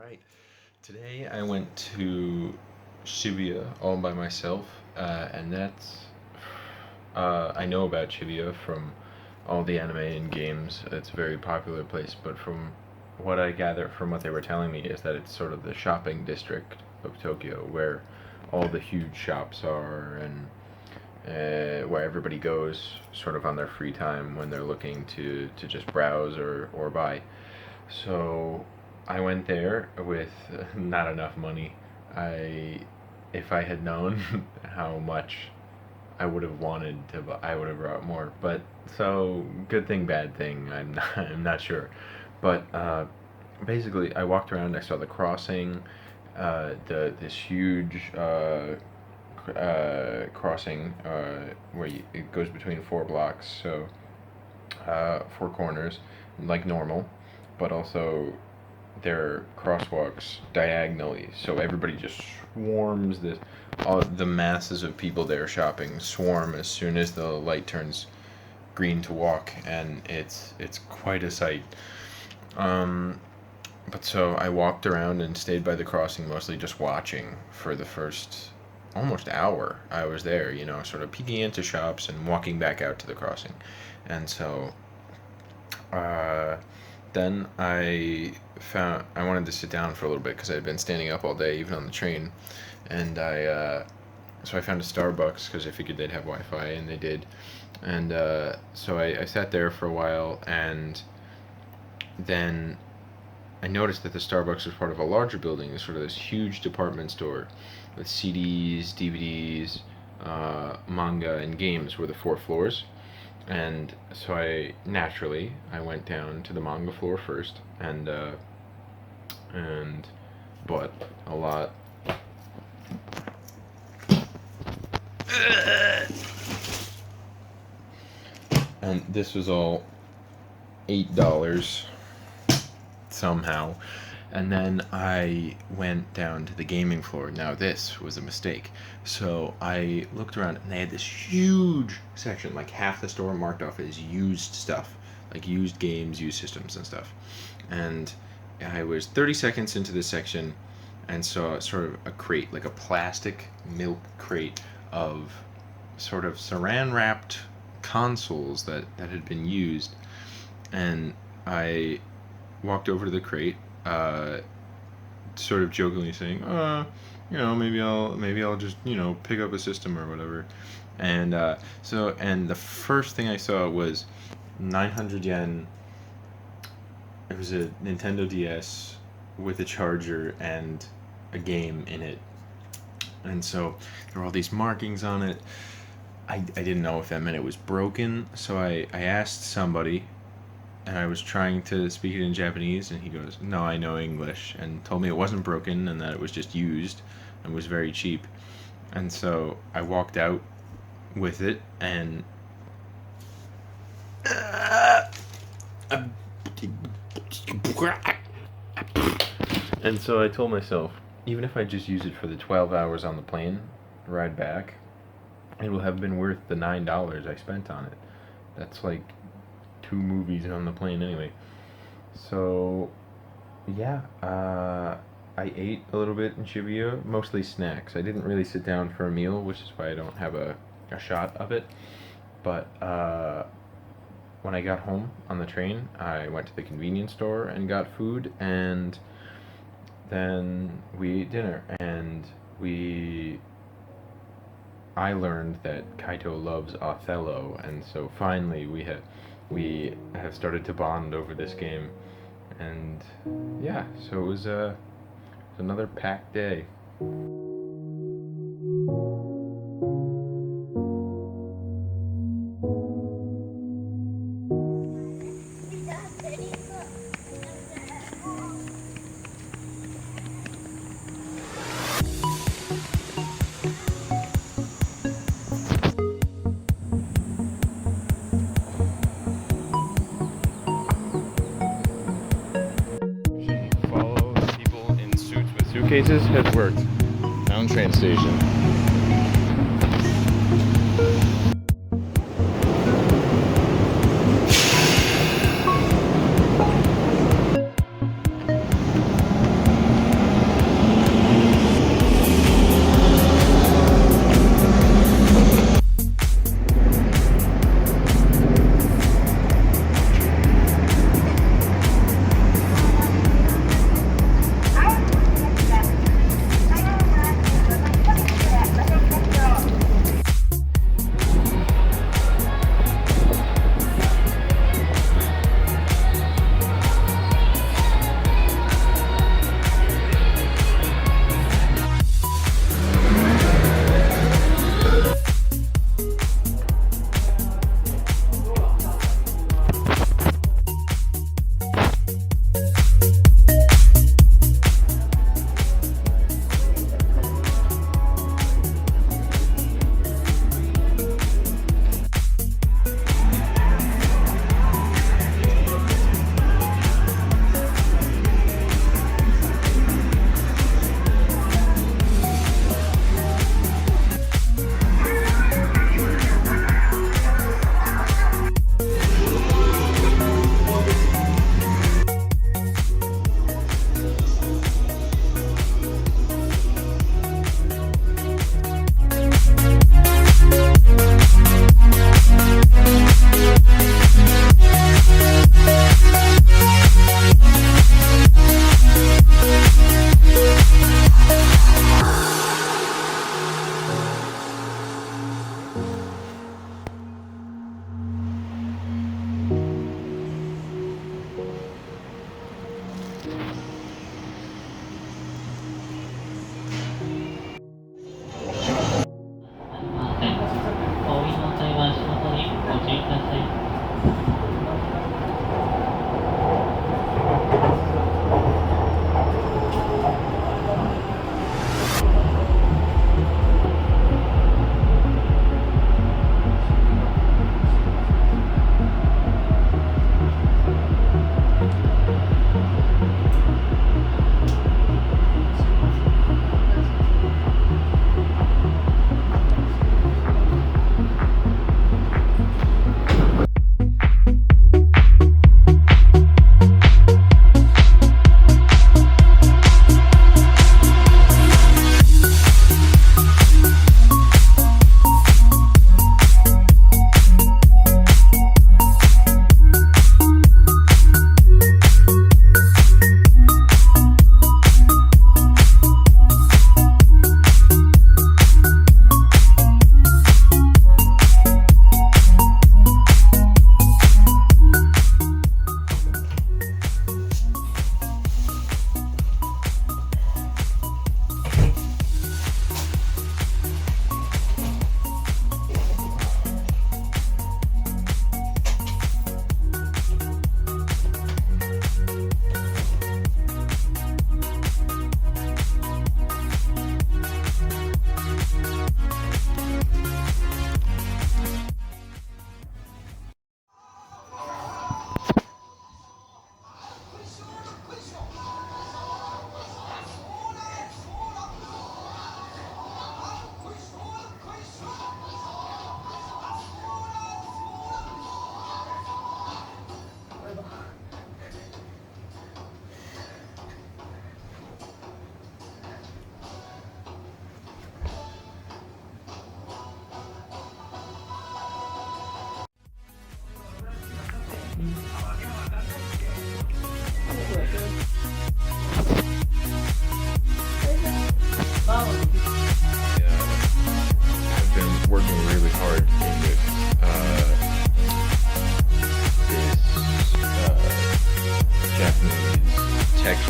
Alright, today I went to Shibuya all by myself, and I know about Shibuya from all the anime and games. It's a very popular place, but from what I gather from what they were telling me is that it's sort of the shopping district of Tokyo where all the huge shops are and where everybody goes sort of on their free time when they're looking to just browse or buy. So I went there with not enough money. I, if I had known how much I would have wanted to, I would have brought more. But so good thing, bad thing. I'm not sure. But basically, I walked around. I saw the crossing, this huge crossing where it goes between four blocks. So four corners, like normal, but also there are crosswalks diagonally, so everybody just swarms. All the masses of people there shopping swarm as soon as the light turns green to walk, and it's quite a sight. But so I walked around and stayed by the crossing, mostly just watching for the first almost hour I was there, sort of peeking into shops and walking back out to the crossing. And so then I wanted to sit down for a little bit because I had been standing up all day, even on the train, and so I found a Starbucks because I figured they'd have Wi-Fi, and they did, and so I sat there for a while, and then I noticed that the Starbucks was part of a larger building, sort of this huge department store with CDs, DVDs, manga, and games were the four floors. And so I went down to the manga floor first and bought a lot. And this was all $8 somehow. And then I went down to the gaming floor. Now this was a mistake. So I looked around and they had this huge section, like half the store marked off as used stuff, like used games, used systems and stuff. And I was 30 seconds into this section and saw sort of a crate, like a plastic milk crate of sort of saran wrapped consoles that had been used. And I walked over to the crate, sort of jokingly saying, maybe I'll just, pick up a system or whatever. And and the first thing I saw was 900 yen. It was a Nintendo DS with a charger and a game in it. And so there were all these markings on it. I didn't know if that meant it was broken, so I asked somebody, and I was trying to speak it in Japanese, and he goes, "No, I know English," and told me it wasn't broken and that it was just used and was very cheap. And so I walked out with it, and so I told myself, even if I just use it for the 12 hours on the plane ride back, it will have been worth the $9 I spent on it. That's like 2 movies on the plane anyway. So yeah, I ate a little bit in Shibuya, mostly snacks. I didn't really sit down for a meal, which is why I don't have a shot of it. But when I got home on the train, I went to the convenience store and got food, and then we ate dinner, and I learned that Kaito loves Othello, and so finally we have started to bond over this game, and yeah, so it was another packed day. Suitcases has worked. Town train station.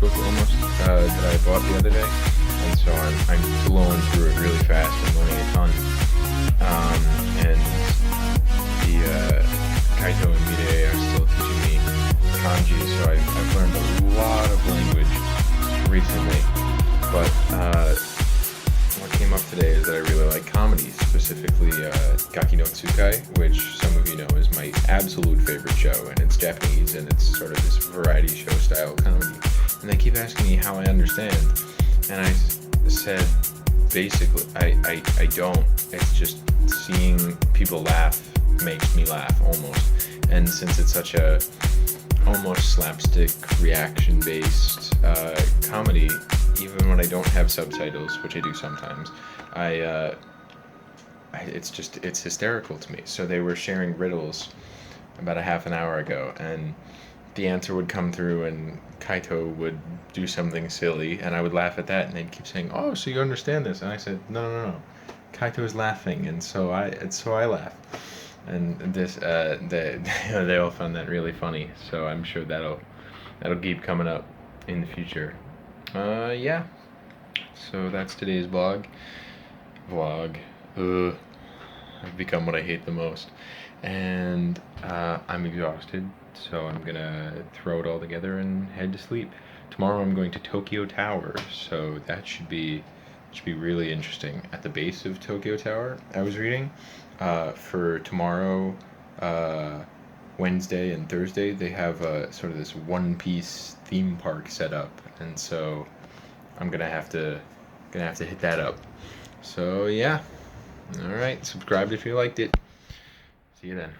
book almost that I bought the other day, and so I'm blowing through it really fast and learning a ton. And the Kaito and Mide are still teaching me kanji, so I've learned a lot of language recently. But what came up today is that I really like comedy, specifically Gaki no Tsukai, which some of you know is my absolute favorite show, and it's Japanese, and it's sort of this variety show style comedy. And they keep asking me how I understand, and I said, basically, I don't. It's just seeing people laugh makes me laugh, almost. And since it's such a almost slapstick, reaction-based comedy, even when I don't have subtitles, which I do sometimes, it's hysterical to me. So they were sharing riddles about a half an hour ago, and the answer would come through, and Kaito would do something silly, and I would laugh at that, and they'd keep saying, "Oh, so you understand this?" And I said, "No. Kaito is laughing, and so I laugh." And this, they all found that really funny. So I'm sure that'll keep coming up in the future. Yeah. So that's today's vlog. I've become what I hate the most, and I'm exhausted. So I'm gonna throw it all together and head to sleep. Tomorrow I'm going to Tokyo Tower, so that should be really interesting. At the base of Tokyo Tower, I was reading, for tomorrow, Wednesday and Thursday, they have sort of this One Piece theme park set up, and so I'm gonna have to hit that up. So yeah, all right. Subscribe if you liked it. See you then.